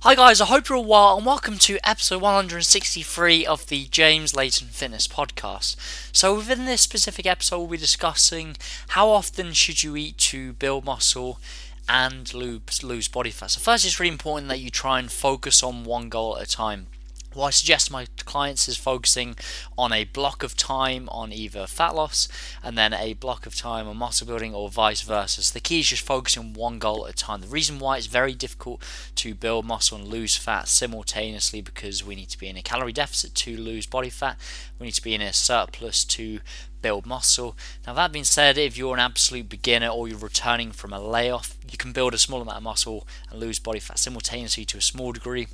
Hi guys, I hope you're all well and welcome to episode 163 of the James Layton Fitness Podcast. So within this specific episode we'll be discussing how often should you eat to build muscle and lose body fat. So first, it's really important that you try and focus on one goal at a time. What I suggest to my clients is focusing on a block of time on either fat loss and then a block of time on muscle building, or vice versa. So the key is just focusing on one goal at a time. The reason why it's very difficult to build muscle and lose fat simultaneously, because we need to be in a calorie deficit to lose body fat, we need to be in a surplus to build muscle. Now, that being said, if you're an absolute beginner or you're returning from a layoff, you can build a small amount of muscle and lose body fat simultaneously to a small degree,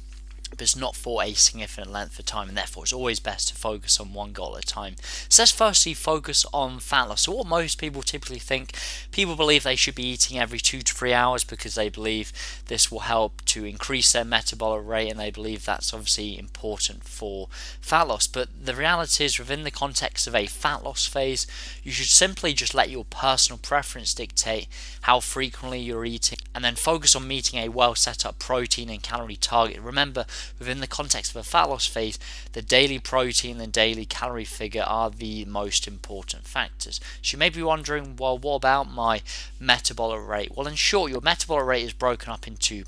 but it's not for a significant length of time, and therefore it's always best to focus on one goal at a time. So let's firstly focus on fat loss. So what most people typically think, people believe they should be eating every 2 to 3 hours because they believe this will help to increase their metabolic rate, and they believe that's obviously important for fat loss. But the reality is, within the context of a fat loss phase, you should simply just let your personal preference dictate how frequently you're eating, and then focus on meeting a well set up protein and calorie target. Remember, within the context of a fat loss phase, the daily protein and daily calorie figure are the most important factors. So you may be wondering, well, what about my metabolic rate? Well, in short, your metabolic rate is broken up into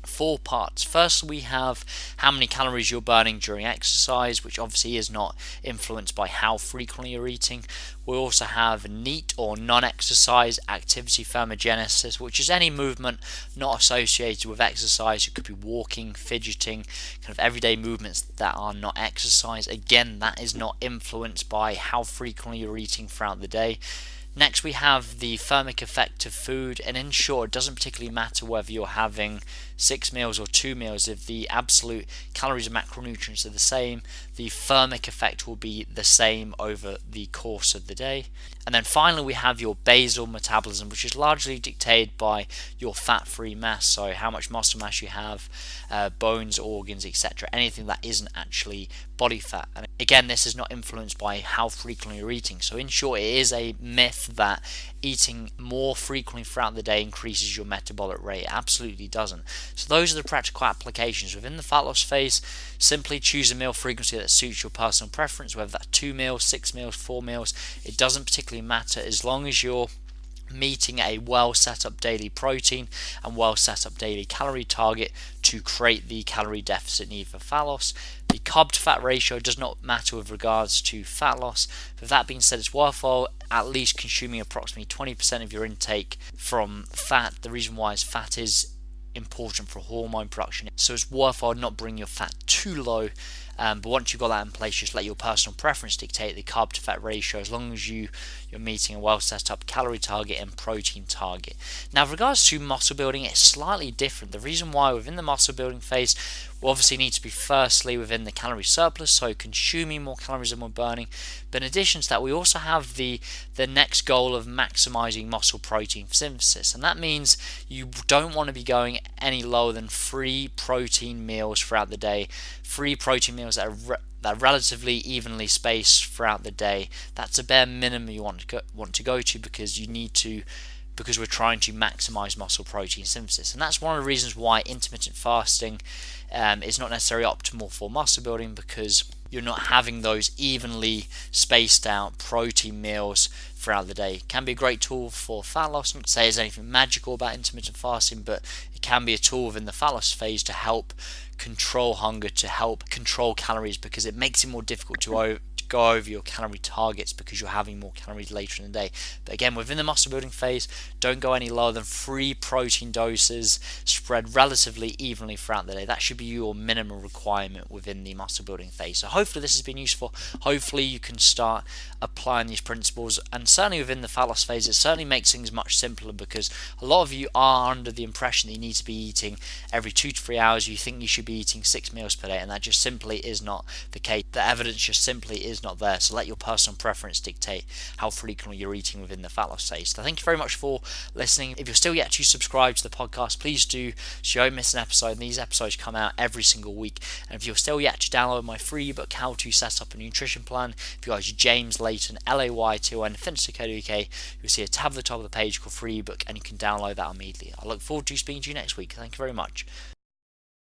4 parts. First, we have how many calories you're burning during exercise, which obviously is not influenced by how frequently you're eating. We also have NEAT, or non-exercise activity thermogenesis, which is any movement not associated with exercise. It could be walking, fidgeting, kind of everyday movements that are not exercise. Again, that is not influenced by how frequently you're eating throughout the day. Next, we have the thermic effect of food, and in short, it doesn't particularly matter whether you're having 6 meals or 2 meals. If the absolute calories and macronutrients are the same, the thermic effect will be the same over the course of the day. And then finally, we have your basal metabolism, which is largely dictated by your fat-free mass, so how much muscle mass you have, bones, organs, etc. Anything that isn't actually body fat. And again, this is not influenced by how frequently you're eating. So in short, it is a myth that eating more frequently throughout the day increases your metabolic rate. It absolutely doesn't. So those are the practical applications. Within the fat loss phase, simply choose a meal frequency that suits your personal preference, whether that's 2 meals, 6 meals, 4 meals. It doesn't particularly matter, as long as you're meeting a well set up daily protein and well set up daily calorie target to create the calorie deficit need for fat loss. The carb to fat ratio does not matter with regards to fat loss. With that being said, it's worthwhile at least consuming approximately 20% of your intake from fat. The reason why is fat is important for hormone production, so it's worthwhile not bringing your fat too low. But once you've got that in place, just let your personal preference dictate the carb to fat ratio, as long as you're meeting a well set up calorie target and protein target. Now, with regards to muscle building, it's slightly different. The reason why within the muscle building phase, we obviously need to be firstly within the calorie surplus, so consuming more calories than we're burning. But in addition to that, we also have the next goal of maximizing muscle protein synthesis, and that means you don't want to be going any lower than 3 protein meals throughout the day. 3 protein meals that are relatively evenly spaced throughout the day. That's a bare minimum you want to go to, because we're trying to maximize muscle protein synthesis. And that's one of the reasons why intermittent fasting is not necessarily optimal for muscle building, because you're not having those evenly spaced out protein meals throughout the day. It can be a great tool for fat loss. Not to say there's anything magical about intermittent fasting, but it can be a tool within the fat loss phase to help control hunger, to help control calories, because it makes it more difficult to go over your calorie targets because you're having more calories later in the day. But again, within the muscle building phase, don't go any lower than 3 protein doses spread relatively evenly throughout the day. That should be your minimum requirement within the muscle building phase. So hopefully this has been useful. Hopefully you can start applying these principles, and certainly within the fat loss phase, it certainly makes things much simpler, because a lot of you are under the impression that you need to be eating every 2 to 3 hours. You think you should be eating 6 meals per day, and that just simply is not the case. The evidence just simply is not there. So let your personal preference dictate how frequently you're eating within the fat loss phase. So thank you very much for listening. If you're still yet to subscribe to the podcast, please do, so you don't miss an episode. And these episodes come out every single week. And if you're still yet to download my free ebook, How to Set Up a Nutrition Plan, if you guys James Layton, Layton, fitness.co.uk, you'll see a tab at the top of the page called free ebook, and you can download that immediately. I look forward to speaking to you next week. Thank you very much.